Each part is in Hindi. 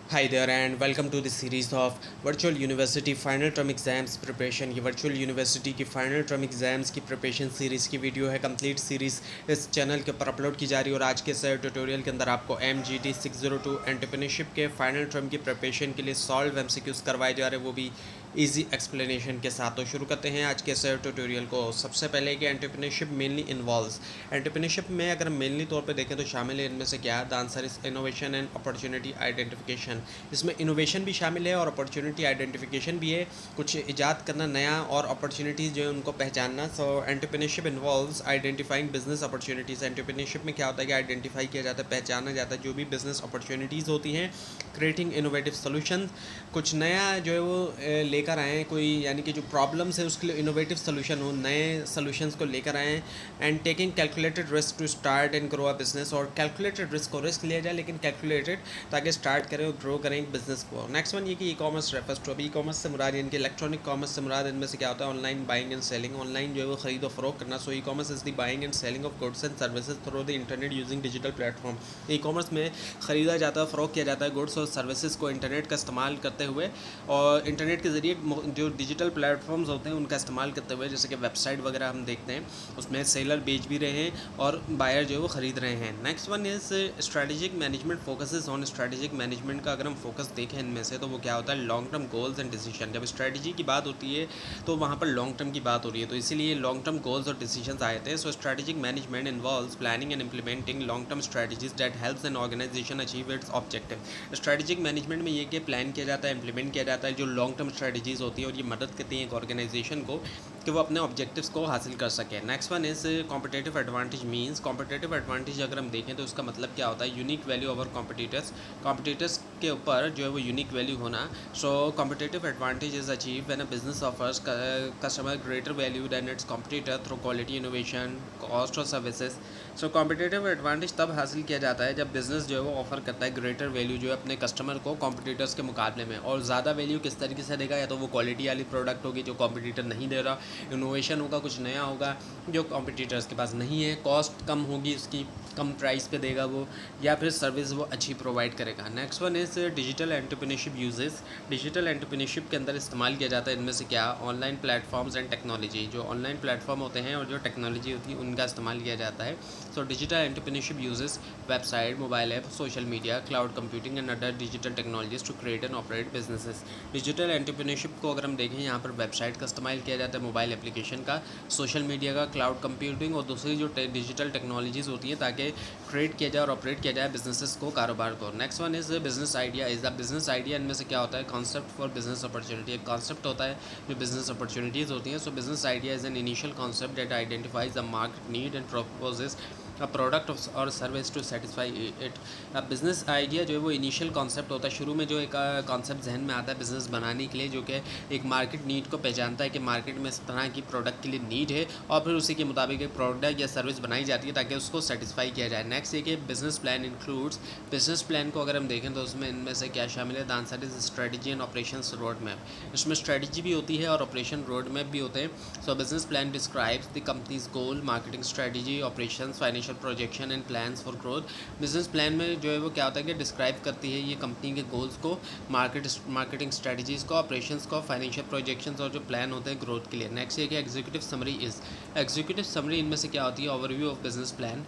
Hi there and welcome to the series of Virtual University Final Term Exams Preparation। ये वर्चुअल यूनिवर्सिटी की फाइनल टर्म एग्ज़ाम्स की प्रिपरेशन सीरीज़ की वीडियो है। कंप्लीट सीरीज़ इस चैनल के ऊपर अपलोड की जा रही है और आज के इस ट्यूटोरियल के अंदर आपको MGT 602 एंटरप्रेन्योरशिप के फाइनल टर्म की प्रिपरेशन के लिए सॉल्व MCQs करवाए जा रहे हैं, वो भी इजी एक्सप्लेनेशन के साथ। तो शुरू करते हैं आज के इस ट्यूटोरियल को। सबसे पहले कि एंटरप्रेन्योरशिप मेनली इन्वॉल्व्स, एंटरप्रेन्योरशिप में अगर मेनली तौर पे देखें तो शामिल है इनमें से क्या है, the answer is innovation and opportunity identification. इसमें इनोवेशन भी शामिल है और अपॉर्चुनिटी आइडेंटिफिकेशन भी है, कुछ ईजाद करना नया और अपॉर्चुनिटीज़ जो है उनको पहचानना। So entrepreneurship involves identifying business opportunities. Entrepreneurship में क्या होता है कि आइडेंटिफाई किया जाता है, पहचाना जाता है जो भी बिजनेस अपॉर्चुनिटीज़ होती हैं, क्रिएटिंग इनोवेटिव सोल्यूशन, कुछ नया जो है वो लेकर आएँ, कोई यानी कि जो प्रॉब्लम्स है उसके लिए इनोवेटिव सोल्यूशन हो, नए सोल्यूशंस को लेकर आएँ। And taking calculated risk to start and grow a business, और कैलकुलेटेड रिस्क, और रिस्क लिया जाए लेकिन कैलकुलेटेड, ताकि स्टार्ट करें और ग्रो करें एक बिजनेस को। नेक्स्ट वन ये कि ई कॉमर्स रेफर्स टू, अभी ई कॉमर्स से मुराद यानी कि इलेक्ट्रॉनिक कॉमर्स से मुराद इनमें से क्या होता है, online buying and selling, online जो है वो खरीद और फरोख करना। So e commerce is the buying and selling of goods and services through the internet using digital platform. E commerce में ख़रीदा जाता है, फ़रोख किया जाता है गुड्स और सर्विसेज को इंटरनेट का इस्तेमाल करते हुए, और इंटरनेट के ज़रिए जो डिजिटल प्लेटफॉर्म्स होते हैं उनका इस्तेमाल करते हुए, जैसे कि वेबसाइट वगैरह हम देखते हैं, उसमें सेलर बेच भी रहे हैं और बायर जो है वो ख़रीद रहे हैं। Next one is strategic management focuses on strategic management का अगर हम फोकस देखें इनमें से तो वो क्या होता है, long term goals and decision. जब स्ट्रेटजी की बात होती है तो वहाँ पर लॉन्ग टर्म की बात हो रही है, तो इसीलिए लॉन्ग टर्म गोल्स और डिसीजन आए थे। So strategic management involves planning and implementing long term strategies that helps an organisation achieve its objective. Strategic management में ये कि प्लान किया जाता है, इंप्लीमेंट किया जाता है जो लॉन्ग टर्म स्ट्रेटजीज होती है, और ये मदद करती हैं एक ऑर्गेनाइजेशन को कि वो अपने ऑब्जेक्टिव्स को हासिल कर सके। Next one is competitive advantage means, competitive advantage अगर हम देखें तो उसका मतलब क्या होता है, unique value over competitors, competitors के ऊपर जो है वो यूनिक वैल्यू होना। So competitive advantage is achieve when a business offers customer greater value than its competitor through quality, innovation, cost और सर्विसेज। सो कॉम्पिटेटिव एडवांटेज तब हासिल किया जाता है जब बिजनेस जो है वो ऑफर करता है ग्रेटर वैल्यू जो है अपने कस्टमर को कॉम्पिटिटर्स के मुकाबले में, और ज़्यादा वैल्यू किस तरीके से देगा, या तो वो क्वालिटी वाली प्रोडक्ट होगी जो कॉम्पिटिटर नहीं दे रहा, इनोवेशन होगा, कुछ नया होगा जो कॉम्पिटिटर्स के पास नहीं है, कॉस्ट कम होगी उसकी, कम प्राइस पे देगा वो, या फिर सर्विस वो अच्छी प्रोवाइड करेगा। Next one is digital entrepreneurship uses. Digital entrepreneurship के अंदर इस्तेमाल किया जाता है इनमें से क्या, ऑनलाइन प्लेटफॉर्म्स एंड टेक्नोलॉजी, जो ऑनलाइन प्लेटफॉर्म होते हैं और जो टेक्नोलॉजी होती है उनका इस्तेमाल किया जाता है। So digital entrepreneurship uses website, mobile app, social media, cloud computing and other digital technologies to create and operate businesses. Digital entrepreneurship को अगर हम देखें, यहाँ पर वेबसाइट का इस्तेमाल किया जाता है, मोबाइल एप्लीकेशन का, सोशल मीडिया का, क्लाउड कंप्यूटिंग और दूसरी जो डिजिटल टेक्नोलॉजीज़ होती हैं, ताकि क्रिएट किया जाए और ऑपरेट किया जाए बिजनेसेस को, कारोबार को। Next one is business idea. Is the business idea इनमें से क्या होता है, कॉन्सेप्ट फॉर बिजनेस अपॉर्चुनिटी, एक कॉन्सेप्ट होता है जो बिजनेस अपॉर्चुनिटीज़ होती हैं। सो business idea is an initial concept that identifies the market need and purposes a product और सर्विस टू सेटिस्फाई इट। अब बिज़नेस आइडिया जो है वो इनिशियल कॉन्सेप्ट होता है, शुरू में जो एक कॉन्सेप्ट जहन में आता है बिज़नेस बनाने के लिए, जो कि एक मार्केट नीड को पहचानता है कि मार्केट में इस तरह की प्रोडक्ट के लिए नीड है, और फिर उसी के मुताबिक एक प्रोडक्ट या सर्विस बनाई जाती है ताकि उसको सेटिस्फाई किया जाए। नेक्स्ट ये कि business plan includes, business plan को अगर हम देखें तो उसमें इनमें से क्या शामिल है, the answer is strategy and operations road map. इसमें स्ट्रेटजी भी होती है और ऑपरेशन रोड मैप भी होते हैं। सो business plan describes the companies goal, marketing strategy, operations, financial projection and plans for growth. Business plan में जो है वो क्या होता है कि डिस्क्राइब करती है ये कंपनी के गोल्स को, मार्केटिंग स्ट्रेटजीज़ को, ऑपरेशंस को, फाइनेंशियल प्रोजेक्शंस और जो प्लान होते हैं ग्रोथ के लिए। नेक्स्ट ये कि executive summary is, executive summary इनमें से क्या होती है, ओवरव्यू ऑफ बिजनेस प्लान,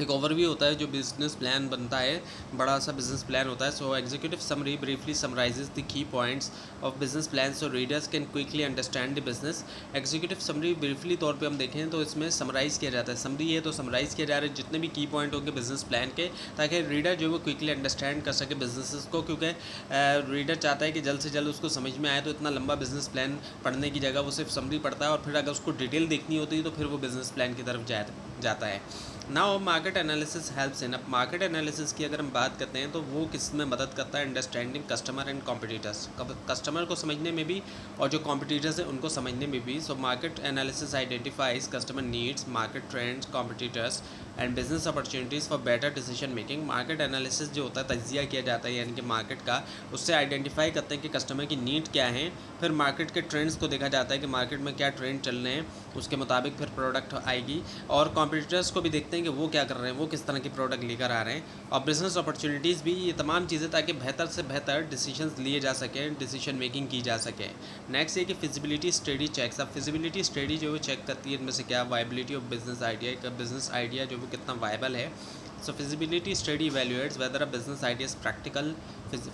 एक ओवरव्यू होता है जो बिजनेस प्लान बनता है, बड़ा सा बिजनेस प्लान होता है। So executive summary briefly summarises the key points of business plan so readers can quickly understand the business. Executive summary briefly तौर पे हम देखें तो इसमें समराइज़ किया जाता है, समरी है तो समराइज़ किया जा रहा है जितने भी की पॉइंट होंगे बिजनेस प्लान के, ताकि रीडर जो है वो क्विकली अंडरस्टैंड कर सके बिजनेस को, क्योंकि रीडर चाहता है कि जल्द से जल्द उसको समझ में आए, तो इतना लंबा बिजनेस प्लान पढ़ने की जगह वो सिर्फ समरी पढ़ता है, और फिर अगर उसको डिटेल देखनी होती है तो फिर वो बिजनेस प्लान की तरफ जाता है। Now market analysis helps in, अब मार्केट एनालिसिस की अगर हम बात करते हैं तो वो किस में मदद करता है, understanding customer and competitors, customer को समझने में भी और जो कॉम्पिटिटर्स हैं उनको समझने में भी। So market analysis identifies customer needs, market trends, competitors and business opportunities for better decision making. Market analysis जो होता है, तज्जिया किया जाता है यानी कि मार्केट का, उससे आइडेंटिफाई करते हैं कि कस्टमर की नीड क्या है। फिर मार्केट के ट्रेंड्स को देखा जाता है कि मार्केट में क्या ट्रेंड चल रहे हैं, उसके मुताबिक फिर प्रोडक्ट आएगी। और कॉम्पिटिटर्स को भी देखते हैं कि वो क्या कर रहे हैं, वो किस तरह की प्रोडक्ट लेकर आ रहे हैं। और बिजनेस अपॉर्चुनिटीज़ भी, ये तमाम चीज़ें, ताकि बेहतर से बेहतर डिसीजंस लिए जा सकें, डिसीजन मेकिंग की जा सके। नेक्स्ट ये कि फिजिबिलिटी स्टडी चेक्स। अब फिजिबिलिटी स्टडी जो है चेक करती है इनमें से क्या, वायबिलिटी ऑफ बिजनेस आइडिया, का बिजनेस आइडिया जो वो कितना वायबल है। So feasibility study evaluates whether a business idea is practical,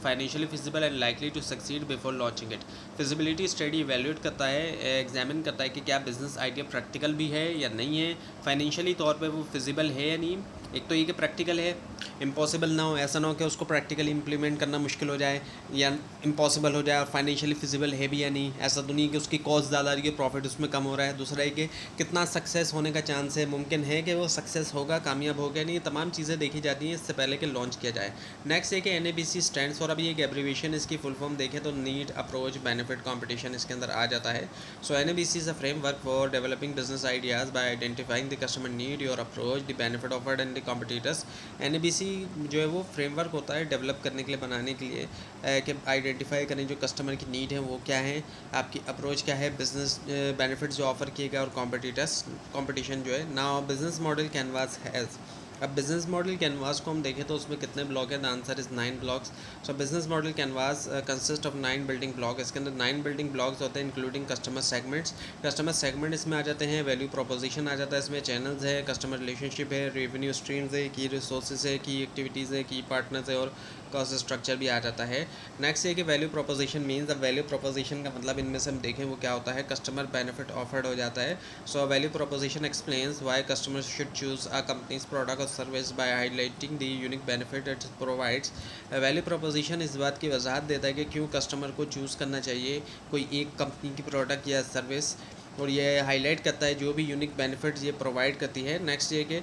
financially feasible and likely to succeed before launching it. Feasibility study evaluate करता है, एग्जामिन करता है कि क्या बिजनेस आइडिया प्रैक्टिकल भी है या नहीं है, फाइनेंशियली तौर पे वो फिजिबल है या नहीं। एक तो ये कि प्रैक्टिकल है, इम्पॉसिबल ना हो, ऐसा ना हो कि उसको प्रैक्टिकली इंप्लीमेंट करना मुश्किल हो जाए या इम्पॉसिबल हो जाए, और फाइनेंशियली फिजिबल है भी या नहीं, ऐसा तो नहीं कि उसकी कॉस्ट ज़्यादा आ रही है, प्रॉफिट उसमें कम हो रहा है। दूसरा है कि कितना सक्सेस होने का चांस है, मुमकिन है कि वो सक्सेस होगा, कामयाब होगा नहीं, तमाम चीज़ें देखी जाती हैं इससे पहले कि लॉन्च किया जाए। नेक्स्ट है कि NABC स्टैंड्स फॉर, अभी एक एब्रीविएशन, इसकी फुल फॉर्म देखें तो नीड, अप्रोच, बेनिफिट, कॉम्पिटिशन इसके अंदर आ जाता है। सो NABC is a framework for developing business ideas bye identifying the customer need, your approach, the benefit offered and the competitors. NABC जो है वो फ्रेमवर्क होता है डेवलप करने के लिए, बनाने के लिए, कि आइडेंटिफाई करें जो कस्टमर की नीड है वो क्या है, आपकी अप्रोच क्या है, बिजनेस बेनिफिट्स जो ऑफर किए गए, और कंपटीशन जो है। Now business model canvas has. अब बिजनेस मॉडल कैनवास को हम देखें तो उसमें कितने ब्लॉक है, the answer is 9 blocks. So business model canvas consist of 9 building block. इसके अंदर 9 बिल्डिंग ब्लॉक्स होते हैं, including customer segments. Customer segment इसमें आ जाते हैं, वैल्यू प्रोपोजिशन आ जाता है इसमें, चैनल्स है, कस्टमर रिलेशनशिप है, रेवेन्यू स्ट्रीम्स है, की रिसोर्सेज है, की एक्टिविटीज़ है, की पार्टनर्स है, और कॉस्ट स्ट्रक्चर भी आ जाता है। नेक्स्ट ये कि वैल्यू प्रोपोजिशन मीन्स, अब वैल्यू प्रोपोजिशन का मतलब इनमें से हम देखें वो क्या होता है, कस्टमर बेनिफिट ऑफर्ड हो जाता है। So value proposition explains why customer should choose a company's product और service by highlighting the unique benefit it provides. Value proposition इस बात की वजाहत देता है कि क्यों कस्टमर को चूज़ करना चाहिए कोई एक कंपनी की प्रोडक्ट या सर्विस, और ये हाईलाइट करता है जो भी यूनिक बेनिफिट्स ये प्रोवाइड करती है। नेक्स्ट ये कि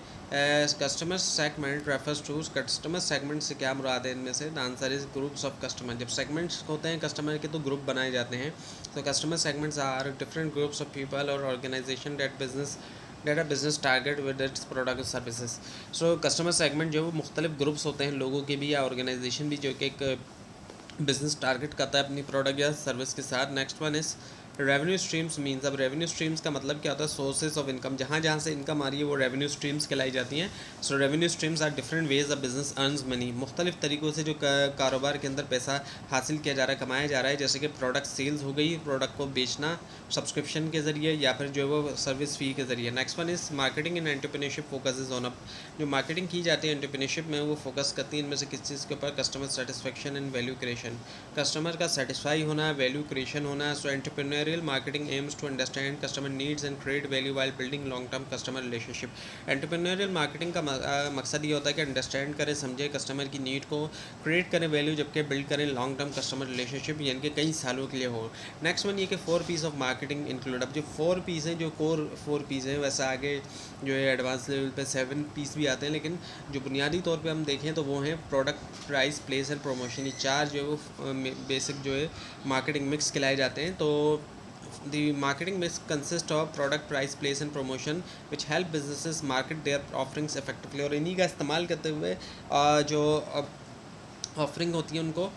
customer segment refers to, customer segment से क्या मुराद है इनमें से, the answer is groups of customer. जब सेगमेंट्स होते हैं कस्टमर के तो ग्रुप बनाए जाते हैं। तो customer segments are different groups of people और organisation that business target with its product और सर्विसेज। सो कस्टमर सेगमेंट जो वो मुख्तलिफ ग्रुप्स होते हैं लोगों के भी या ऑर्गेनाइजेशन भी, जो कि एक बिजनेस टारगेट करता है अपनी प्रोडक्ट या सर्विस के साथ। Next one is revenue streams means, अब रेवेन्यू स्ट्रीम्स का मतलब क्या होता है, सोर्सेज ऑफ इनकम, जहाँ जहाँ से इनकम आ रही है वो रेवेन्यू स्ट्रीम्स कहलाई जाती हैं। So revenue streams are different ways of business earns money, मुख्तलिफ तरीक़ों से जो कारोबार के अंदर पैसा हासिल किया जा रहा है, कमाया जा रहा है। जैसे कि प्रोडक्ट सेल्स हो गई, प्रोडक्ट को बेचना सब्सक्रिप्शन के ज़रिए, या फिर जो है वो सर्विस फ़ी के ज़रिए। Next one is marketing in entrepreneurship focuses on up, जो मार्केटिंग की जाती है एंटरप्रेन्योरशिप में वो फोकस करती है इनमें से किस चीज़ के ऊपर, customer satisfaction and value creation, customer का सेटिस्फाई होना, वैल्यू क्रिएशन होना। So entrepreneurial marketing aims to understand customer needs and create value while building long term customer relationship. Entrepreneurial marketing का मकसद ये होता है कि अंडरस्टैंड करें, समझे कस्टमर की नीड को, क्रिएट करें वैल्यू, जबकि बिल्ड करें लॉन्ग टर्म कस्टमर रिलेशनशिप, यानी कि कई सालों के लिए हो। नेक्स्ट वन ये कि 4 पीस ऑफ मार्केटिंग इंक्लूड, अब जो 4 पीस हैं, जो कोर 4 पीस हैं, वैसे आगे जो है एडवांस लेवल पे 7 पीस भी आते हैं, लेकिन जो बुनियादी तौर पे हम देखें तो वो हैं product, price, place and promotion. ये 4 जो है वो बेसिक जो है मार्केटिंग मिक्स खिलाए जाते हैं। तो the marketing mix consist of product, price, place and promotion which help businesses market their offerings effectively, और इन्हीं का इस्तेमाल करते हुए जो ऑफरिंग होती है उनको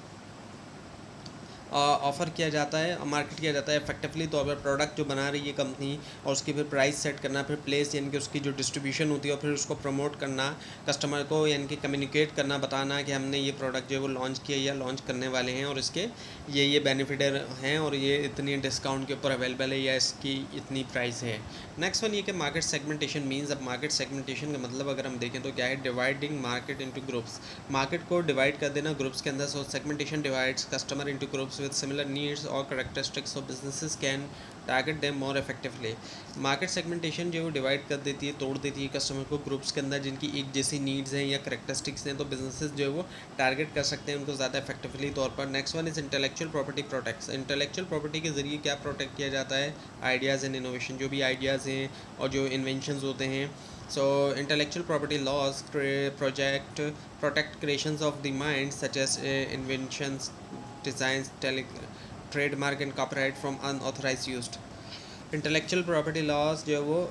ऑफ़र किया जाता है, मार्केट किया जाता है इफेक्टिवली तौर पर, प्रोडक्ट जो बना रही है कंपनी, और उसकी फिर प्राइस सेट करना, फिर प्लेस यानी कि उसकी जो डिस्ट्रीब्यूशन होती है, और फिर उसको प्रमोट करना कस्टमर को, यानी कि कम्युनिकेट करना, बताना कि हमने ये प्रोडक्ट जो है वो लॉन्च किया या लॉन्च करने वाले हैं, और इसके ये बेनिफिट हैं, और ये इतनी डिस्काउंट के ऊपर अवेलेबल है, या इसकी इतनी प्राइस है। नेक्स्ट वन ये कि मार्केट सेगमेंटेशन मीन्स, अब मार्केट सेगमेंटेशन का मतलब अगर हम देखें तो क्या है, dividing market into groups, market को डिवाइड कर देना ग्रुप्स के अंदर। So segmentation divides customer into groups with similar needs or characteristics so businesses can target them more effectively। Market segmentation जो डिवाइड कर देती है, तोड़ देती है कस्टमर को ग्रुप्स के अंदर जिनकी एक जैसी नीड्स हैं या करेक्टरिस्टिक्स हैं, तो बिजनेसेस जो है वो टारगेट कर सकते हैं उनको ज़्यादा इफेक्टिवली तौर पर। Next one is intellectual property protects, intellectual property के ज़रिए क्या प्रोटेक्ट किया जाता है, आइडियाज़ एंड इनोवेशन, जो भी आइडियाज़ हैं और जो इन्वेंशंस होते हैं। So intellectual property laws protect creations of the mind such as inventions, designs, trademark and copyright from unauthorized use। Intellectual property laws जो है वो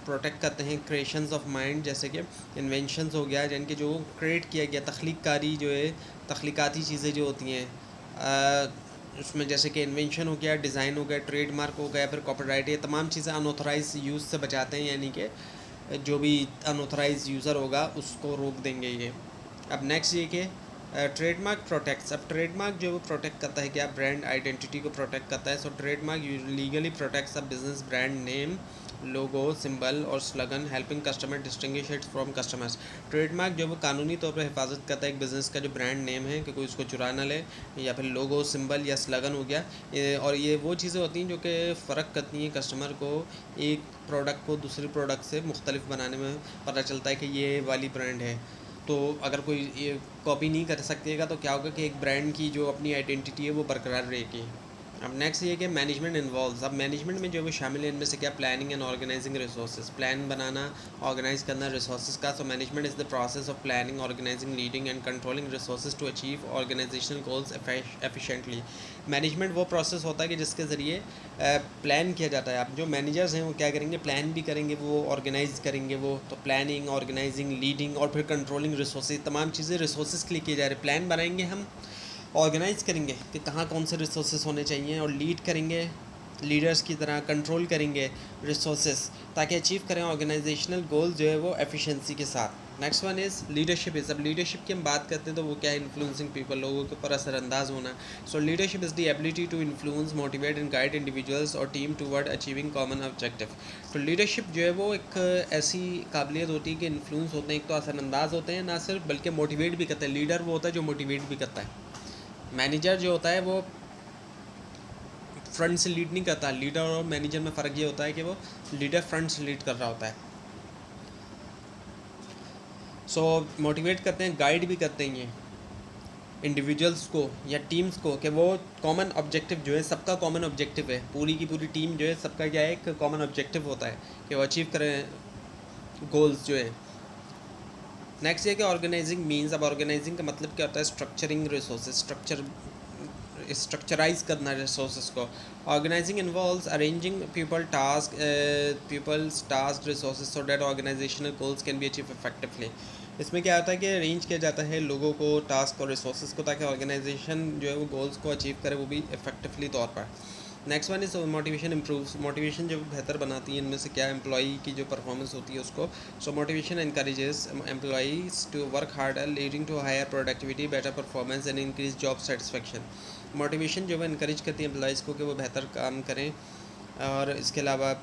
प्रोटेक्ट करते हैं क्रिएशंस ऑफ माइंड, जैसे कि इन्वेंशंस हो गया, यानी कि जो क्रिएट किया गया तख्लीकारी जो है तख्लीकाती चीज़ें जो होती हैं उसमें, जैसे कि इन्वेंशन हो गया, डिज़ाइन हो गया, ट्रेडमार्क हो गया, फिर कॉपीराइट, ये तमाम चीज़ें अनऑथराइज यूज़ से बचाते हैं, यानी कि जो भी अनऑथराइज यूज़र होगा उसको रोक देंगे ये। अब नेक्स्ट ये कि ट्रेडमार्क प्रोटेक्ट्स, अब ट्रेडमार्क जो है वो प्रोटेक्ट करता है क्या, ब्रांड आइडेंटिटी को प्रोटेक्ट करता है। So trademark legally protects a business brand name, logo, symbol और slogan, helping customer distinguish it from customers. Trademark जो है वो कानूनी तौर पर हिफाजत करता है एक बिज़नेस का जो ब्रांड नेम है कि कोई उसको चुरा ना ले, या फिर लोगो, सिंबल या स्लोगन हो गया। और ये वो चीज़ें होती हैं जो कि फ़र्क करती हैं कस्टमर को एक प्रोडक्ट को दूसरे प्रोडक्ट से मुख्तलिफ बनाने में, पता चलता है कि ये वाली ब्रांड है। तो अगर कोई ये कॉपी नहीं कर सकेगा तो क्या होगा कि एक ब्रांड की जो अपनी आइडेंटिटी है वो बरकरार रहेगी। अब नेक्स्ट ये कि मैनेजमेंट इन्वॉल्व्स, अब मैनेजमेंट में जो वो शामिल है इनमें से क्या, planning and organising resources, plan बनाना, ऑर्गेनाइज करना रिसोर्सेज का। So management is the process of planning, organising, leading and controlling resources to achieve organisational goals efficiently. Management वो प्रोसेस होता है कि जिसके ज़रिए प्लान किया जाता है। अब जो मैनेजर्स हैं वो क्या करेंगे, प्लान भी करेंगे, वो ऑर्गेनाइज करेंगे, वो तो प्लानिंग, ऑर्गेनाइजिंग, लीडिंग और फिर कंट्रोलिंग रिसोर्सेज, तमाम चीज़ें रिसोर्सेज के लिए की जा रही है। प्लान बनाएंगे हम, ऑर्गेनाइज करेंगे कि कहाँ कौन से रिसोर्सेज होने चाहिए, और लीड करेंगे लीडर्स की तरह, कंट्रोल करेंगे रिसोर्सेज ताकि अचीव करें ऑर्गेनाइजेशनल गोल जो है वो एफिशिएंसी के साथ। Next one is leadership is, अब लीडरशिप की हम बात करते हैं तो वो क्या है, इन्फ्लुएंसिंग पीपल, लोगों के ऊपर असरअंदाज होना। So leadership is the ability to influence, motivate and guide individuals और team toward achieving common objective. तो लीडरशिप जो है वो एक ऐसी काबिलियत होती है कि इन्फ्लुएंस होते हैं, एक तो असरअंदाज होते हैं ना सिर्फ, बल्कि मोटिवेट भी करते हैं। लीडर वो होता है जो मोटिवेट भी करता है। मैनेजर जो होता है वो फ्रंट से लीड नहीं करता। लीडर और मैनेजर में फ़र्क ये होता है कि वो लीडर फ्रंट से लीड कर रहा होता है। सो मोटिवेट करते हैं, गाइड भी करते हैं ये इंडिविजुअल्स को या टीम्स को कि वो कॉमन ऑब्जेक्टिव जो है, सबका कॉमन ऑब्जेक्टिव है, पूरी की पूरी टीम जो है सबका क्या है, एक कॉमन ऑब्जेक्टिव होता है कि वो अचीव करें गोल्स जो है। नेक्स्ट ये कि ऑर्गेनाइजिंग मीन्स, अब ऑर्गेनाइजिंग का मतलब क्या होता है, स्ट्रक्चरिंग रिसोर्सेज, स्ट्रक्चराइज करना रिसोर्सेज को। Organising involves arranging peoples task resources so that organisational goals can be achieve effectively. इसमें क्या होता है कि अरेंज किया जाता है लोगों को, टास्क और रिसोर्सेज को, ताकि ऑर्गेनाइजेशन जो है वो गोल्स को अचीव करे, वो भी इफेक्टिवली तौर पर। Next one is motivation improves, motivation जो बेहतर बनाती है इनमें से क्या, एम्प्लॉई की जो परफॉर्मेंस होती है उसको। So motivation encourages employees to work harder leading to higher productivity, better performance and increase job satisfaction. Motivation जो है इनकरेज करती है एम्प्लॉइज़ को कि वो बेहतर काम करें, और इसके अलावा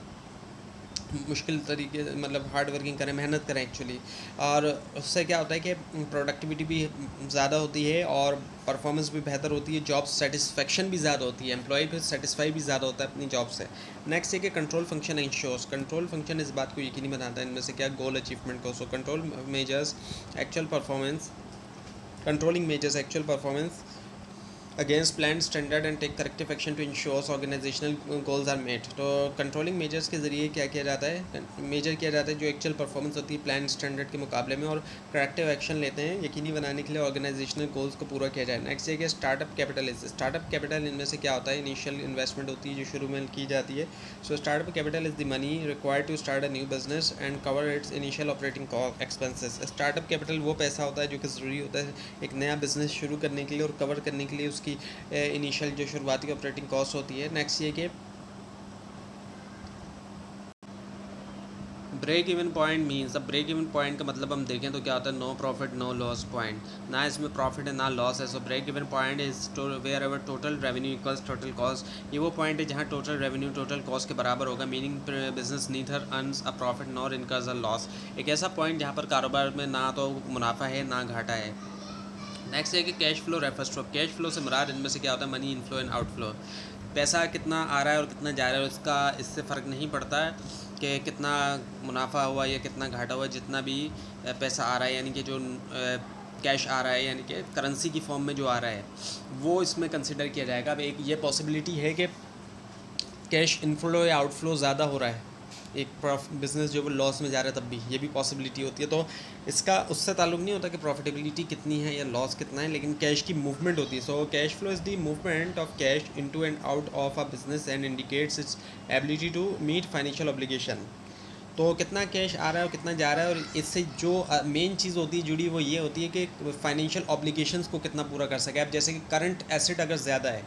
मुश्किल तरीके मतलब हार्ड वर्किंग करें, मेहनत करें एक्चुअली। और उससे क्या होता है कि प्रोडक्टिविटी भी ज़्यादा होती है और परफॉर्मेंस भी बेहतर होती है, जॉब सेटिस्फेक्शन भी ज़्यादा होती है, एम्प्लॉय फिर सेटिस्फाई भी ज़्यादा होता है अपनी जॉब से। नेक्स्ट है कि control function ensures, control function इस बात को यकीनी बनाता है इनमें से क्या, गोल अचीवमेंट को। So control measures actual performance, controlling measures actual performance against plan standard and take corrective action to ensures organisational goals are met. तो कंट्रोलिंग मेजर्स के ज़रिए क्या किया जाता है, मेजर किया जाता है जो एक्चुअल परफॉर्मेंस होती है प्लान स्टैंडर्ड के मुकाबले में, और करेक्टिव एक्शन लेते हैं यकीनी बनाने के लिए ऑर्गेनाइजेशनल गोल्स को पूरा किया जाए। नेक्स्ट है कि startup capital is, startup capital इनमें से क्या होता है, इनिशियल इन्वेस्टमेंट होती है जो शुरू में की जाती है। So startup capital is the money required to start a new business and cover its initial operating expenses. Startup capital वो पैसा होता है जो कि ज़रूरी होता है एक नया बिजनेस शुरू करने के लिए और कवर करने के लिए उसकी इनिशियल जो शुरुआती ऑपरेटिंग कॉस्ट होती है। नेक्स्ट ये कि ब्रेक इवन पॉइंट मीन्स, अब ब्रेक इवन पॉइंट का मतलब हम देखें तो क्या होता है, no profit no loss point, ना इसमें प्रॉफिट है ना लॉस है। So break even point is wherever total revenue equals total cost, ये वो पॉइंट है जहाँ टोटल रेवेन्यू टोटल कॉस्ट के बराबर होगा, meaning business neither earns a profit nor incurs a loss. एक ऐसा पॉइंट जहाँ पर कारोबार में ना तो मुनाफा है ना घाटा है। नेक्स्ट है कि cash flow refers to, cash flow से मुराद इनमें से क्या होता है, मनी इनफ्लो एंड आउटफ्लो, पैसा कितना आ रहा है और कितना जा रहा है उसका इससे फ़र्क नहीं पड़ता है कि कितना मुनाफा हुआ या कितना घाटा हुआ, जितना भी पैसा आ रहा है यानी कि जो कैश आ रहा है यानी कि करेंसी की फॉर्म में जो आ रहा है वो इसमें कंसिडर किया जाएगा। अब एक ये पॉसिबिलिटी है कि कैश इनफ्लो या आउटफ्लो ज़्यादा हो रहा है एक बिज़नेस जो है वो लॉस में जा रहा है तब भी ये भी पॉसिबिलिटी होती है। तो इसका उससे ताल्लुक़ नहीं होता कि प्रॉफिटेबिलिटी कितनी है या लॉस कितना है, लेकिन कैश की मूवमेंट होती है। So cash flow is the movement of cash into and out of a business and indicates its ability to meet financial obligation. तो कितना कैश आ रहा है और कितना जा रहा है, और इससे जो मेन चीज़ होती है जुड़ी वो ये होती है कि फाइनेंशियल ऑब्लिगेशंस को कितना पूरा कर सके आप। जैसे कि करंट एसेट अगर ज़्यादा है,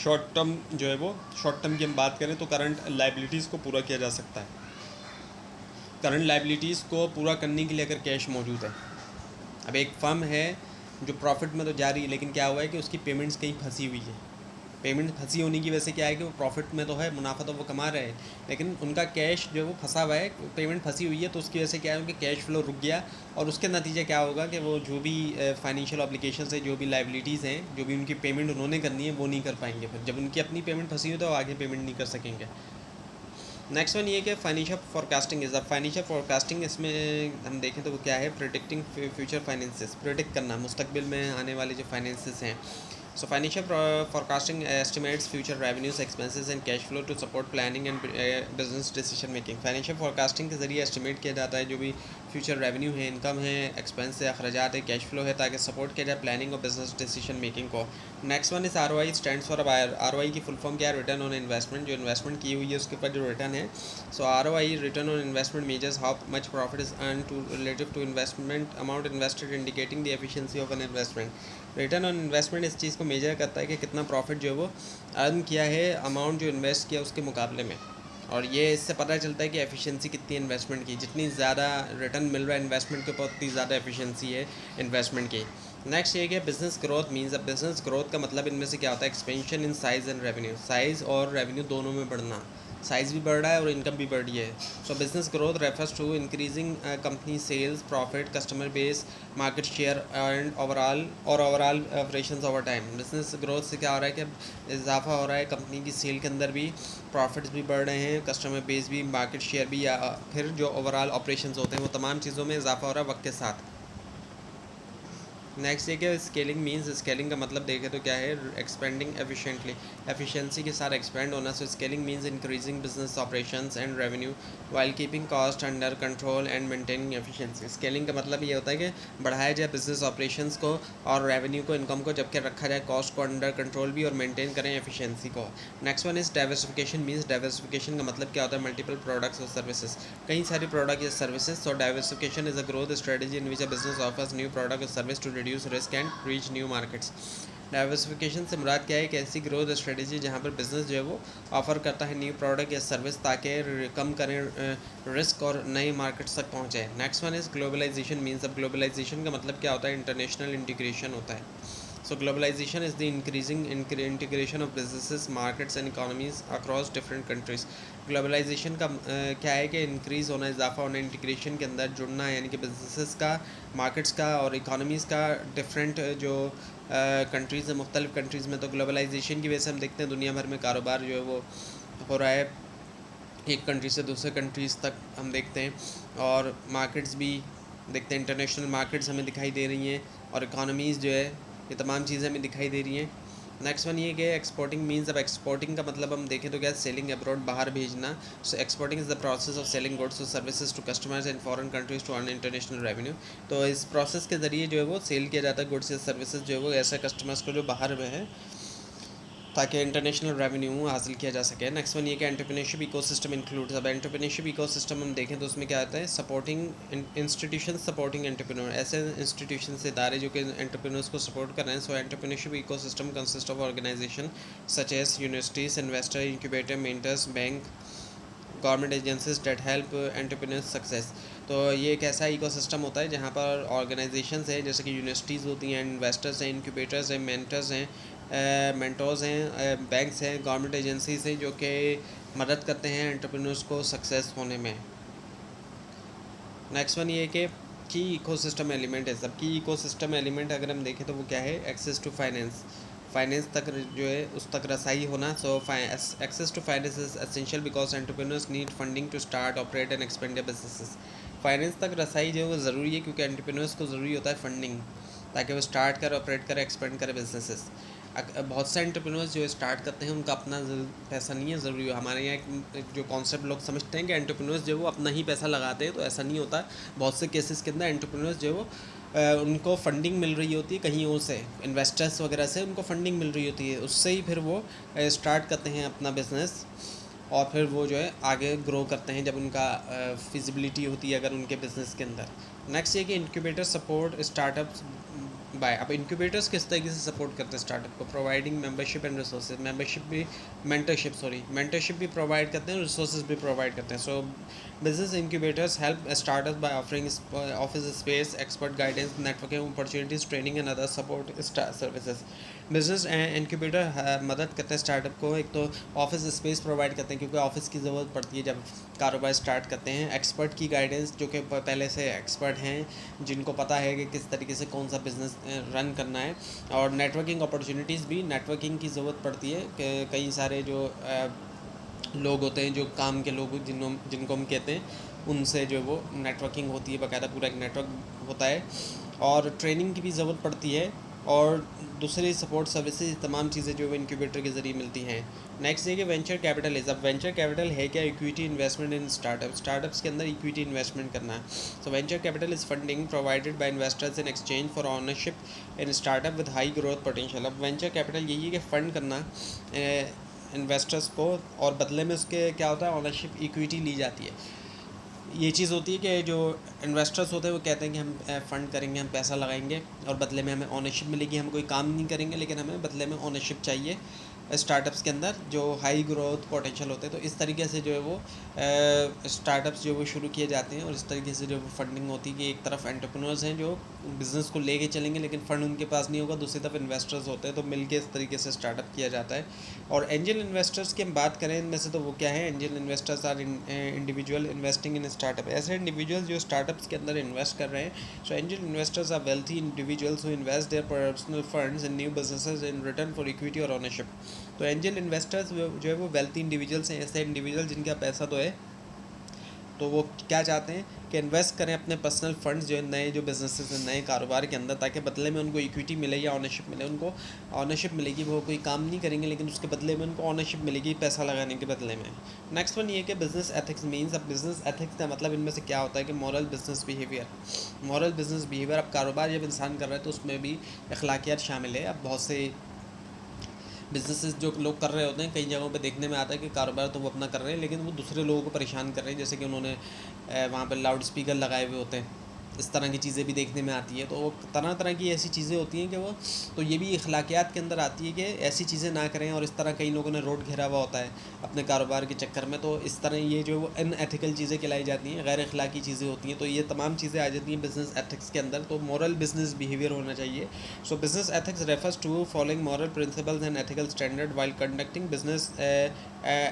शॉर्ट टर्म जो है वो शॉर्ट टर्म की हम बात करें तो करंट लाइबिलिटीज़ को पूरा किया जा सकता है। करंट लाइबिलिटीज़ को पूरा करने के लिए अगर कैश मौजूद है, अब एक फर्म है जो प्रॉफिट में तो जा रही है, लेकिन क्या हुआ है कि उसकी पेमेंट्स कहीं फंसी हुई है। पेमेंट फंसी होने की वजह से क्या है कि वो प्रॉफिट में तो है, मुनाफा तो वो कमा रहे हैं, लेकिन उनका कैश जो है वो फंसा हुआ है, पेमेंट फंसी हुई है। तो उसकी वजह से क्या है, उनके कैश फ्लो रुक गया, और उसके नतीजे क्या होगा कि वो जो भी फाइनेंशियल ऑब्लिगेशंस है, जो भी लाइबिलिटीज़ हैं, जो भी उनकी पेमेंट उन्होंने करनी है वो नहीं कर पाएंगे। फिर जब उनकी अपनी पेमेंट फंसी हुई तो वो आगे पेमेंट नहीं कर सकेंगे। नेक्स्ट वन ये कि financial forecasting is a financial forecasting, इसमें हम देखें तो वो क्या है, प्रेडिक्टिंग फ्यूचर फाइनेंसेस, प्रेडिक्ट करना मुस्तकबिल में आने वाले जो फाइनेंसेस हैं। So financial forecasting estimates future revenues, expenses and cash flow to support planning and business decision making। Financial forecasting के ज़रिए एस्टिमेट किया जाता है जो भी फ्यूचर रेवेन्यू है, इनकम है, एक्सपेंस है, अखराजात है, कैश फ्लो है, ताकि सपोर्ट किया जाए प्लानिंग और बिजनेस डिसीजन मेकिंग को। Next one is ROI stands for ROI की फुल फॉर्म क्या है, रिटर्न ऑन इन्वेस्टमेंट। जो इन्वेस्टमेंट की हुई है उसके ऊपर जो रिटर्न है। So ROI return on investment measures how much profit is earn to relative to investment amount invested, indicating the efficiency of an investment. Return on investment इस चीज़ को मेजर करता है कि कितना प्रॉफिट जो है वो अर्न किया है अमाउंट जो इन्वेस्ट किया उसके मुकाबले में, और ये इससे पता चलता है कि एफिशिएंसी कितनी है इन्वेस्टमेंट की। जितनी ज़्यादा रिटर्न मिल रहा है इन्वेस्टमेंट के ऊपर, उतनी ज़्यादा एफिशिएंसी है इन्वेस्टमेंट की। नेक्स्ट ये कि बिजनेस ग्रोथ मीन्स, अब बिजनेस ग्रोथ का मतलब इनमें से क्या होता है, expansion in size and revenue, size और रेवेन्यू दोनों में बढ़ना। साइज़ भी बढ़ रहा है और इनकम भी बढ़ रही है। So business growth refers to increasing company sales, profit, customer base, market share and overall operations over time. Business growth से क्या हो रहा है कि इजाफा हो रहा है कंपनी की सेल के अंदर भी, प्रॉफिट्स भी बढ़ रहे हैं, कस्टमर बेस भी, मार्केट शेयर भी, या फिर जो ओवरऑल ऑपरेशंस होते हैं वो तमाम चीज़ों में इजाफा हो रहा है वक्त के साथ। नेक्स्ट ये क्या, स्केलिंग मीन्स, स्केलिंग का मतलब देखें तो क्या है, एक्सपेंडिंग एफिशिएंटली, एफिशिएंसी के साथ एक्सपेंड होना। So scaling means increasing business operations and revenue while keeping cost under control and maintaining efficiency. Scaling का मतलब ये होता है कि बढ़ाया जाए बिजनेस ऑपरेशंस को और रेवेन्यू को, इनकम को, जबकि रखा जाए कॉस्ट को अंडर कंट्रोल भी, और मेंटेन करें एफिशिएंसी को। Next one is diversification means, diversification का मतलब क्या होता है, मल्टीपल प्रोडक्ट्स और सर्विसेज, कई सारी प्रोडक्ट या services. So diversification is a growth strategy in which a business offers new product और service to reduce risk and reach new markets. Diversification से मुराद क्या है कि ऐसी ग्रोथ स्ट्रेटजी जहाँ पर बिजनेस जो है वो ऑफर करता है न्यू प्रोडक्ट या सर्विस, ताकि कम करें रिस्क और नए मार्केट्स तक पहुँचे। Next one is globalisation means, अब ग्लोबलाइजेशन का मतलब क्या होता है, इंटरनेशनल इंटीग्रेशन होता है। So globalization is the increasing integration of businesses, markets and economies across different countries। Globalisation का क्या है कि इंक्रीज़ होना, इजाफा होना, इंटीग्रेशन के अंदर जुड़ना, यानी कि बिजनेसेस का, मार्केट्स का और इकोनॉमीज़ का डिफरेंट जो कंट्रीज़ है, मुख्तलिफ कंट्रीज़ में। तो ग्लोबलाइजेशन की वजह से हम देखते हैं दुनिया भर में कारोबार जो है वो हो रहा है, एक कंट्री से दूसरे कंट्रीज़ तक हम देखते हैं, और मार्केट्स भी देखते हैं, इंटरनेशनल मार्केट्स हमें दिखाई दे रही हैं, और इकोनॉमीज़ जो है ये तमाम चीज़ें हमें दिखाई दे रही हैं। नेक्स्ट वन ये कि एक्सपोर्टिंग मीन्स, अब एक्सपोर्टिंग का मतलब हम देखें तो क्या है, सेलिंग अब्रॉड, बाहर भेजना। So exporting is the process of selling goods और services to customers in foreign countries to earn international revenue. तो इस प्रोसेस के ज़रिए जो है वो सेल किया जाता है गुड्स या सर्विसेज जो है वो ऐसे कस्टमर्स को जो बाहर में है, ताकि इंटरनेशनल रेवेन्यू हासिल किया जा सके। नेक्स्ट वन ये कि एंटरप्रेन्योरशिप इकोसिस्टम इंक्लूड्स, अब एंटरप्रेन्योरशिप इकोसिस्टम हम देखें तो उसमें क्या आता है, सपोर्टिंग इंस्टीट्यूशन सपोर्टिंग एंटरप्रेन्योर, ऐसे इंस्टीट्यूशन से इदारे जो कि एंटरप्रेन्योर्स को सपोर्ट कर रहे हैं। So entrepreneurship ecosystem consist of organisation such as universities, investor, incubator, mentors, bank, government agencies that help entrepreneurs success. तो ये एक ऐसा इकोसिस्टम होता है जहाँ पर ऑर्गेनाइजेशंस हैं, जैसे कि यूनिवर्सिटीज़ होती हैं, इन्वेस्टर्स हैं, इंक्यूबेटर्स हैं, मेंटर्स हैं, मेंटोर्स हैं, बैंक्स हैं, गवर्नमेंट एजेंसीज हैं, जो कि मदद करते हैं एंटरप्रेन्योर्स को सक्सेस होने में। नेक्स्ट वन ये कि की इकोसिस्टम एलिमेंट है, सब की इकोसिस्टम एलिमेंट अगर हम देखें तो वो क्या है, एक्सेस टू फाइनेंस, फाइनेंस तक जो है उस तक रसाई होना। So access to finance is essential because entrepreneurs need funding to start, operate and expand their businesses. Finance तक रसाई जो है वो ज़रूरी है, क्योंकि एंटरप्रेन्योर्स को ज़रूरी होता है फंडिंग, ताकि वो स्टार्ट करे, ऑपरेट करे, एक्सपेंड करे बिजनेसेस। बहुत से एंटरप्रेन्योर्स जो स्टार्ट करते हैं उनका अपना पैसा नहीं है ज़रूरी। हमारे यहाँ एक जो कॉन्सेप्ट लोग समझते हैं कि एंटरप्रेन्योर्स जो है वो अपना ही पैसा लगाते हैं, तो ऐसा नहीं होता। बहुत से केसेस के अंदर एंटरप्रेन्योर्स जो है वो उनको फंडिंग मिल रही होती है कहीं और से, इन्वेस्टर्स वगैरह से उनको फंडिंग मिल रही होती है, उससे ही फिर वो स्टार्ट करते हैं अपना बिज़नेस। और फिर वो जो है आगे ग्रो करते हैं जब उनका फिजिबिलिटी होती है अगर उनके बिज़नेस के अंदर। नेक्स्ट ये कि इंक्यूबेटर सपोर्ट स्टार्टअप्स बाय। अब इंक्यूबेटर्स किस तरीके से सपोर्ट करते हैं स्टार्टअप को? Providing membership and resources. Mentorship भी प्रोवाइड करते हैं, रिसोर्सेज भी प्रोवाइड करते हैं। सो business incubators help startups by offering office space, expert guidance, networking opportunities, training and other support services. Business incubator मदद करते हैं स्टार्टअप को। एक तो ऑफिस स्पेस प्रोवाइड करते हैं क्योंकि ऑफिस की ज़रूरत पड़ती है जब कारोबार स्टार्ट करते हैं। एक्सपर्ट की गाइडेंस, जो कि पहले से एक्सपर्ट हैं, जिनको पता है कि किस तरीके से कौन सा बिज़नेस रन करना है। और नेटवर्किंग अपॉर्चुनिटीज़ भी, नेटवर्किंग की ज़रूरत पड़ती है कि कई सारे जो लोग होते हैं, जो काम के लोग जिनको हम कहते हैं, उनसे जो वो नेटवर्किंग होती है, बाकायदा पूरा एक नेटवर्क होता है। और ट्रेनिंग की भी ज़रूरत पड़ती है और दूसरी सपोर्ट सर्विसेज, तमाम चीज़ें जो वो इंक्यूबेटर के ज़रिए मिलती हैं। नेक्स्ट है कि वेंचर कैपिटल इज़। अब वेंचर कैपिटल है क्या? इक्विटी इन्वेस्टमेंट इन स्टार्टअप्स के अंदर इक्विटी इन्वेस्टमेंट करना है। So venture capital is funding provided by investors in exchange for ownership in startup with high growth potential. अब वेंचर कैपिटल यही है कि फ़ंड करना इन्वेस्टर्स को, और बदले में उसके क्या होता है, ऑनरशिप इक्विटी ली जाती है। ये चीज़ होती है कि जो इन्वेस्टर्स होते हैं वो कहते हैं कि हम फ़ंड करेंगे, हम पैसा लगाएंगे और बदले में हमें ऑनरशिप मिलेगी। हम कोई काम नहीं करेंगे लेकिन हमें बदले में ऑनरशिप चाहिए स्टार्टअप्स के अंदर जो हाई ग्रोथ पोटेंशियल होते हैं। तो इस तरीके से जो है वो स्टार्टअप्स जो वो शुरू किए जाते हैं और इस तरीके से जो वो फंडिंग होती है कि एक तरफ एंटरप्रेन्योर्स हैं जो बिज़नेस को लेके चलेंगे लेकिन फ़ंड उनके पास नहीं होगा, दूसरी तरफ इन्वेस्टर्स होते हैं, तो मिलके इस तरीके से स्टार्टअप किया जाता है। और एंजल इन्वेस्टर्स की हम बात करें इनमें से, तो वो क्या है? Angel investors are individual investing in startup. ऐसे इंडिविजुअल्स जो स्टार्टअप्स के अंदर इन्वेस्ट कर रहे हैं। So angel investors are wealthy individuals who invest their personal funds in new businesses in return for equity और ओनरशिप। तो एंजल इन्वेस्टर्स जो है वो वेल्थी इंडिविजुअल्स हैं, ऐसे इंडिविजुअल जिनका पैसा तो है, तो वो क्या चाहते हैं कि इन्वेस्ट करें अपने पर्सनल फंड्स जो नए जो बिजनेसेस हैं, नए कारोबार के अंदर, ताकि बदले में उनको इक्विटी मिले या ऑनरशिप मिले। उनको ऑनरशिप मिलेगी, वो कोई काम नहीं करेंगे लेकिन उसके बदले में उनको ऑनरशिप मिलेगी पैसा लगाने के बदले में। नेक्स्ट वन ये कि बिजनेस एथिक्स मीन्स। अब बिजनेस एथिक्स का मतलब इनमें से क्या होता है कि moral business behaviour. Moral business behaviour, अब कारोबार जब इंसान कर रहा है तो उसमें भी अखलाकियात शामिल है। अब बहुत से बिजनेसेस जो लोग कर रहे होते हैं, कई जगहों पे देखने में आता है कि कारोबार तो वो अपना कर रहे हैं लेकिन वो दूसरे लोगों को परेशान कर रहे हैं, जैसे कि उन्होंने वहाँ पर लाउड स्पीकर लगाए हुए होते हैं, इस तरह की चीज़ें भी देखने में आती है। तो वो तरह तरह की ऐसी चीज़ें होती हैं कि वो, तो ये भी अखलाकियात के अंदर आती है कि ऐसी चीज़ें ना करें। और इस तरह कई लोगों ने रोड घेरा हुआ होता है अपने कारोबार के चक्कर में, तो इस तरह ये जो अनएथिकल चीज़ें कहलाई जाती हैं, गैर अखलाकी चीज़ें होती हैं, तो ये तमाम चीज़ें आ जाती हैं बिजनेस एथिक्स के अंदर। तो मॉरल बिजनेस बिहेवियर होना चाहिए। So business ethics refers to following moral principles and ethical standard while conducting business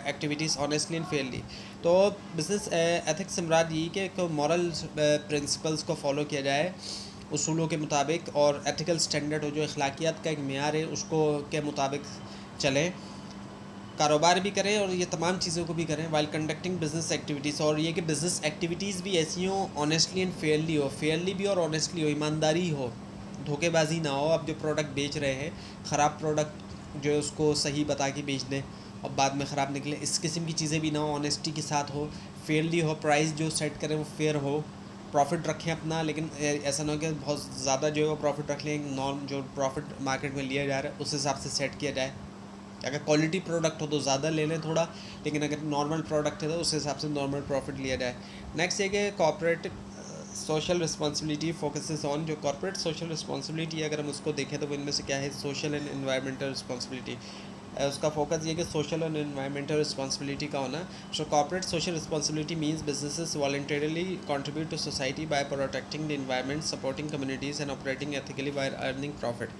activities honestly and fairly. तो बिज़नेस एथिक्स से मुराद ये कि मॉरल प्रिंसिपल्स को फॉलो किया जाए उसूलों के मुताबिक, और एथिकल स्टैंडर्ड हो जो अखलाकियात का एक मेयार है उसको के मुताबिक चलें, कारोबार भी करें और ये तमाम चीज़ों को भी करें वाइल कंडक्टिंग बिजनेस एक्टिविटीज़। और ये कि बिज़नेस एक्टिविटीज़ भी ऐसी हों ऑनेस्टली एंड फेयरली हो, फेयरली भी और ऑनेस्टली हो, ईमानदारी हो, धोखेबाजी ना हो। अब जो प्रोडक्ट बेच रहे हैं, ख़राब प्रोडक्ट जो है उसको सही बता के बेच दें और बाद में ख़राब निकले, इस किस्म की चीज़ें भी ना हो, ऑनेस्टी के साथ हो, फेयरली हो, प्राइस जो सेट करें वो फेयर हो, प्रॉफिट रखें अपना, लेकिन ऐसा ना हो कि बहुत ज़्यादा जो है वो प्रॉफिट रख लें, नॉर्म जो प्रॉफिट मार्केट में लिया जा रहा है उस हिसाब से सेट किया जाए। अगर क्वालिटी प्रोडक्ट हो तो ज़्यादा ले लें थोड़ा, लेकिन अगर नॉर्मल प्रोडक्ट है तो उस हिसाब से नॉर्मल प्रॉफिट लिया जाए। नेक्स्ट है कि corporate social responsibility focuses on. जो कॉर्पोरेट सोशल रिस्पॉन्सिबिलिटी अगर हम उसको देखें तो वो इनमें से क्या है? Social and environmental responsibility. उसका फोकस ये कि सोशल एंड एनवायरमेंटल रिस्पॉन्सिबिलिटी का होना। So corporate social responsibility means businesses voluntarily contribute to society by protecting the environment, supporting communities and operating ethically by earning profit.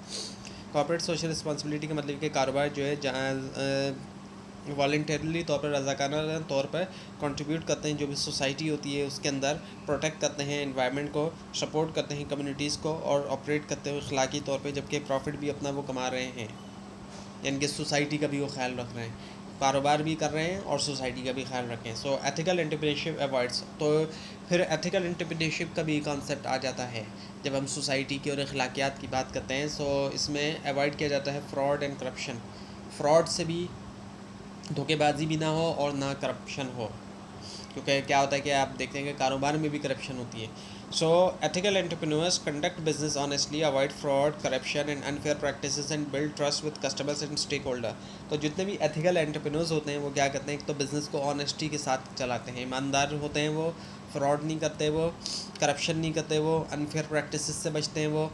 Corporate social responsibility का मतलब कि कारोबार जो है जहाँ वॉलंटरली तौर पर, रज़ाकाराना तौर पर कंट्रीब्यूट करते हैं जो भी सोसाइटी होती है उसके अंदर, प्रोटेक्ट करते हैं एनवायरनमेंट को, सपोर्ट करते हैं कम्युनिटीज़ को और ऑपरेट करते हुए अखलाकी तौर पे, जबकि प्रॉफिट भी अपना वो कमा रहे हैं, यानी कि सोसाइटी का भी वो ख्याल रख रहे हैं। कारोबार भी कर रहे हैं और सोसाइटी का भी ख्याल रखें। सो एथिकल एंटरप्रेन्योरशिप अवॉइड्स, तो फिर एथिकल एंटरप्रेन्योरशिप का भी कॉन्सेप्ट आ जाता है जब हम सोसाइटी की और अखलाकियात की बात करते हैं। सो इसमें अवॉइड किया जाता है फ्रॉड एंड करप्शन, फ्रॉड से भी, धोखेबाजी भी ना हो और ना करप्शन हो, क्योंकि क्या होता है कि आप देखते हैं कि कारोबार में भी करप्शन होती है। So ethical entrepreneurs conduct business honestly, avoid fraud, corruption and unfair practices and build trust with customers and stakeholder. तो जितने भी एथिकल एंटरप्रेन्योर्स होते हैं वो क्या करते हैं, एक तो बिज़नेस को ऑनेस्टी के साथ चलाते हैं, ईमानदार होते हैं वो, फ्रॉड नहीं करते वो, करप्शन नहीं करते वो, अनफेयर प्रैक्टिसेस से बचते हैं वो,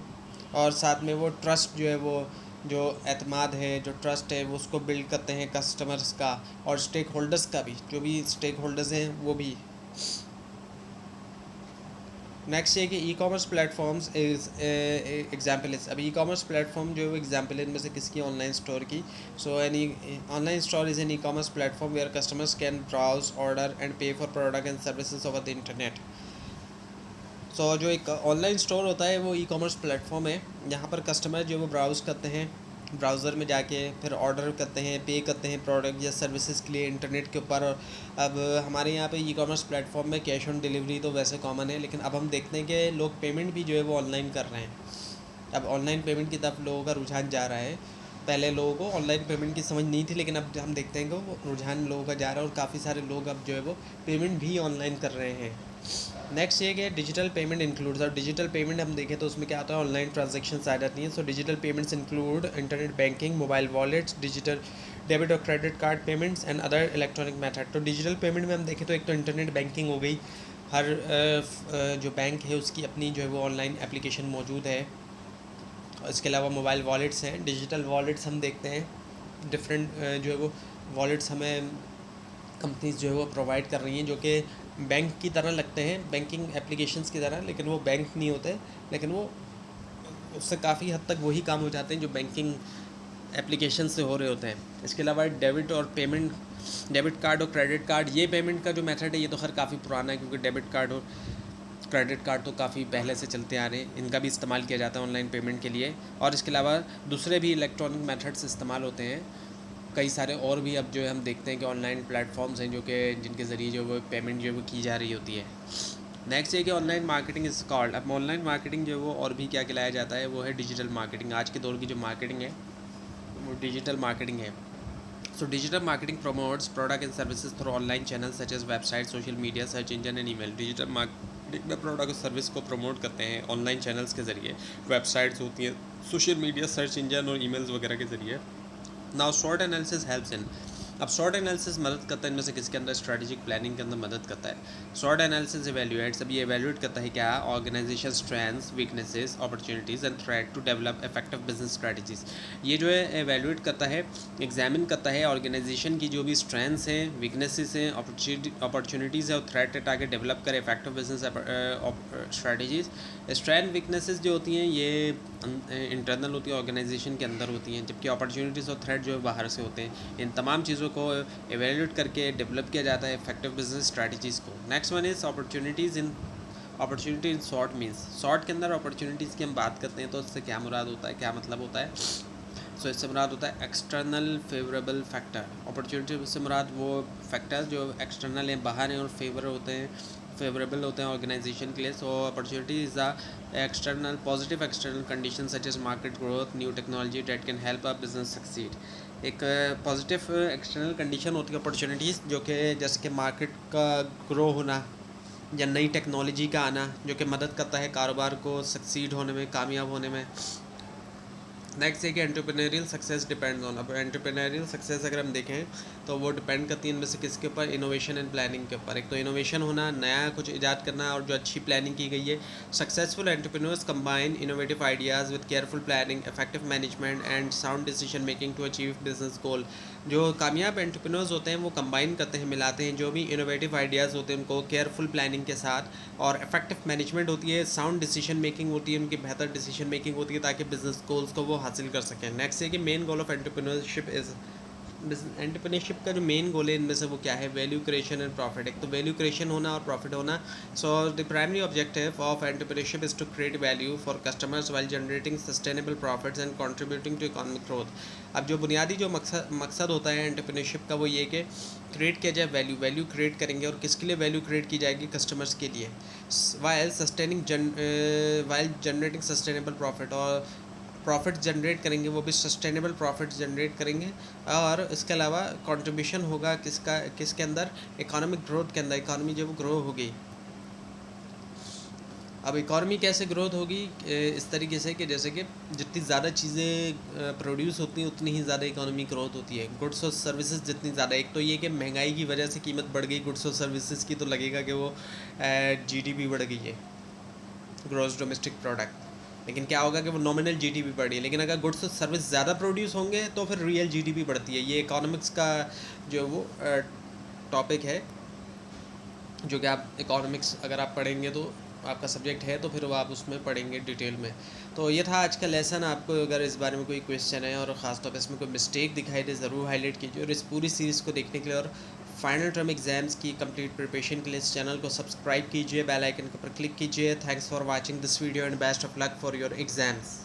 और साथ में वो ट्रस्ट जो है वो, जो एतमाद है, जो ट्रस्ट है वो उसको बिल्ड करते हैं कस्टमर्स का और स्टेक होल्डर्स का भी, जो भी स्टेक होल्डर्स हैं वो भी। नेक्स्ट ये कि e commerce platforms is example is, अभी ई कॉमर्स प्लेटफॉर्म जो है वो एग्जाम्पल है इनमें से किसकी, ऑनलाइन स्टोर की। So any online store is an e commerce platform where customers can browse, order and pay for product and services over the internet. So जो एक ऑनलाइन स्टोर होता है वो ई कॉमर्स प्लेटफॉर्म है, यहाँ पर कस्टमर जो वो ब्राउज़ करते हैं, ब्राउज़र में जाके फिर ऑर्डर करते हैं, पे करते हैं प्रोडक्ट या सर्विसेज के लिए इंटरनेट के ऊपर। और अब हमारे यहाँ पे ई कॉमर्स प्लेटफॉर्म में कैश ऑन डिलीवरी तो वैसे कॉमन है, लेकिन अब हम देखते हैं कि लोग पेमेंट भी जो है वो ऑनलाइन कर रहे हैं। अब ऑनलाइन पेमेंट की तरफ लोगों का रुझान जा रहा है। पहले लोगों को ऑनलाइन पेमेंट की समझ नहीं थी, लेकिन अब हम देखते हैं कि वो रुझान लोगों का जा रहा है और काफ़ी सारे लोग अब जो है वो पेमेंट भी ऑनलाइन कर रहे हैं। नेक्स्ट ये कि डिजिटल पेमेंट इंक्लूड्स, और डिजिटल पेमेंट हम देखें तो उसमें क्या होता है, ऑनलाइन ट्रांजेक्शन आ जाती हैं। So digital payments include internet banking, mobile wallets, digital debit और credit card payments and other electronic method. तो डिजिटल पेमेंट में हम देखें तो एक तो इंटरनेट बैंकिंग हो गई, हर जो बैंक है उसकी अपनी जो है वो ऑनलाइन एप्लीकेशन मौजूद है। इसके अलावा मोबाइल वॉलेट्स हैं, डिजिटल वॉलेट्स हम देखते हैं डिफरेंट जो है वो वॉलेट्स हमें कंपनीज जो है वो प्रोवाइड कर रही हैं, जो कि बैंक की तरह लगते हैं, बैंकिंग एप्लीकेशंस की तरह, लेकिन वो बैंक नहीं होते, लेकिन वो उससे काफ़ी हद तक वही काम हो जाते हैं जो बैंकिंग एप्लीकेशन से हो रहे होते हैं। इसके अलावा डेबिट और पेमेंट, डेबिट कार्ड और क्रेडिट कार्ड, ये पेमेंट का जो मेथड है ये तो खैर काफ़ी पुराना है, क्योंकि डेबिट कार्ड और क्रेडिट कार्ड तो काफ़ी पहले से चलते आ रहे हैं, इनका भी इस्तेमाल किया जाता है ऑनलाइन पेमेंट के लिए। और इसके अलावा दूसरे भी इलेक्ट्रॉनिक मेथड्स इस्तेमाल होते हैं, कई सारे और भी अब जो है हम देखते हैं कि ऑनलाइन प्लेटफॉर्म्स हैं जो कि जिनके ज़रिए जो वो पेमेंट जो है वो की जा रही होती है। नेक्स्ट ये कि ऑनलाइन मार्केटिंग इज़ कॉल्ड, अब ऑनलाइन मार्केटिंग जो है वो और भी क्या कहलाया जाता है, वो है डिजिटल मार्केटिंग। आज के दौर की जो मार्केटिंग है वो डिजिटल मार्केटिंग है। So digital marketing promotes product and services through online channels such as website, social media, search engine and email. Digital marketing में प्रोडक्ट और सर्विस को प्रमोट करते हैं ऑनलाइन चैनल्स के ज़रिए, वेबसाइट्स होती हैं, सोशल मीडिया, सर्च इंजन और ईमेल्स वगैरह के ज़रिए। Now short analysis helps in, अब शॉर्ट एनालिसिस मदद करता है इनमें से किसके अंदर, स्ट्रेटेजिक प्लानिंग के अंदर मदद करता है। शॉर्ट एनालिसिस इवेल्युएट्स, अब ये इवेल्युएट करता है क्या, organisation strengths, weaknesses, opportunities and threat to develop effective business strategies. ये जो है इवेल्युएट करता है, एग्जामिन करता है ऑर्गेनाइजेशन की जो भी स्ट्रेंथ्स हैं, वीकनेसेस हैं, अपॉर्चुनिटीज़ है और थ्रेट है, ताकि डेवलप करे effective business strategies. Strength weaknesses जो होती हैं ये इंटरनल होती है, ऑर्गेनाइजेशन के अंदर होती हैं, जबकि अपॉर्चुनिटीज़ और थ्रेट जो है बाहर से होते हैं। इन तमाम चीज़ों को एवेल्यूएट करके डेवलप किया जाता है इफेक्टिव बिजनेस स्ट्रैटेजीज़ को। Next one is opportunities in, opportunity in short means, short के अंदर अपॉर्चुनिटीज़ की हम बात करते हैं तो इससे क्या मुराद होता है, क्या मतलब होता है। सो इससे मुराद होता है एक्सटर्नल फेवरेबल फैक्टर। अपॉर्चुनिटी से मुराद वो फैक्टर जो एक्सटर्नल हैं, बाहर हैं और फेवरेबल होते हैं ऑर्गेनाइजेशन के लिए। So opportunity is the external positive external condition such as market growth, new technology that can help a business succeed. एक पॉजिटिव एक्सटर्नल कंडीशन होती है अपॉर्चुनिटीज़, जो कि जैसे कि मार्केट का ग्रो होना या नई टेक्नोलॉजी का आना, जो कि मदद करता है कारोबार को सक्सीड होने में, कामयाब होने में। नेक्स्ट है कि एंटरप्रेन्योरियल सक्सेस डिपेंड्स ऑन, अब एंटरप्रेन्योरियल सक्सेस अगर हम देखें तो वो डिपेंड करती है इनमें से किसके ऊपर, इनोवेशन एंड प्लानिंग के ऊपर। एक तो इनोवेशन होना, नया कुछ ईजाद करना और जो अच्छी प्लानिंग की गई है। Successful entrepreneurs combine innovative ideas with careful planning, effective management and sound decision making to achieve business goal. जो कामयाब एंटरप्रेन्योर्स होते हैं वो कंबाइन करते हैं, मिलाते हैं जो भी इनोवेटिव आइडियाज़ होते हैं उनको केयरफुल प्लानिंग के साथ, और इफेक्टिव मैनेजमेंट होती है, साउंड डिसीजन मेकिंग होती है, उनकी बेहतर डिसीजन मेकिंग होती है ताकि बिजनेस गोल्स को वो हासिल कर सकें। नेक्स्ट है कि main goal of entrepreneurship is, entrepreneurship का जो मेन गोल है इनमें से वो क्या है, वैल्यू क्रिएशन एंड प्रॉफिट। एक तो वैल्यू क्रिएशन होना और प्रॉफिट होना। So the primary objective of entrepreneurship is to create value for customers while generating sustainable profits and contributing to economic growth. अब जो बुनियादी जो मकसद होता है एंटरप्रेन्योरशिप का वो ये कि क्रिएट किया जाए वैल्यू। वैल्यू क्रिएट करेंगे और किसके लिए वैल्यू क्रिएट की जाएगी, कस्टमर्स के लिए, वाइल जनरेटिंग सस्टेनेबल प्रॉफिट, और प्रॉफिट जनरेट करेंगे वो भी सस्टेनेबल प्रॉफिट जनरेट करेंगे। और इसके अलावा कंट्रीब्यूशन होगा किसका, किसके अंदर, इकोनॉमिक ग्रोथ के अंदर। इकोनॉमी जब ग्रो होगी, अब इकॉनमी कैसे ग्रोथ होगी, इस तरीके से कि जैसे कि जितनी ज़्यादा चीज़ें प्रोड्यूस होती हैं उतनी ही ज़्यादा इकॉनमी ग्रोथ होती है। गुड्स और सर्विसेज जितनी ज़्यादा, एक तो ये कि महंगाई की वजह से कीमत बढ़ गई गुड्स और सर्विसेज की, तो लगेगा कि वो जीडीपी बढ़ गई है, ग्रॉस डोमेस्टिक प्रोडक्ट। लेकिन क्या होगा कि वो नॉमिनल जीडीपी बढ़ी है। लेकिन अगर गुड्स और सर्विस ज़्यादा प्रोड्यूस होंगे तो फिर रियल जीडीपी बढ़ती है। ये इकोनॉमिक्स का जो वो टॉपिक है, जो कि आप इकोनॉमिक्स अगर आप पढ़ेंगे तो आपका सब्जेक्ट है तो फिर वो आप उसमें पढ़ेंगे डिटेल में। तो ये था आज का लेसन। आपको अगर इस बारे में कोई क्वेश्चन है और ख़ासतौर पर इसमें कोई मिस्टेक दिखाई दे ज़रूर हाईलाइट कीजिए। और इस पूरी सीरीज़ को देखने के लिए और फाइनल टर्म एग्जाम्स की कंप्लीट प्रिपरेशन के लिए इस चैनल को सब्सक्राइब कीजिए, बेल आइकन के ऊपर क्लिक कीजिए। Thanks for watching this video and best of luck for your exams.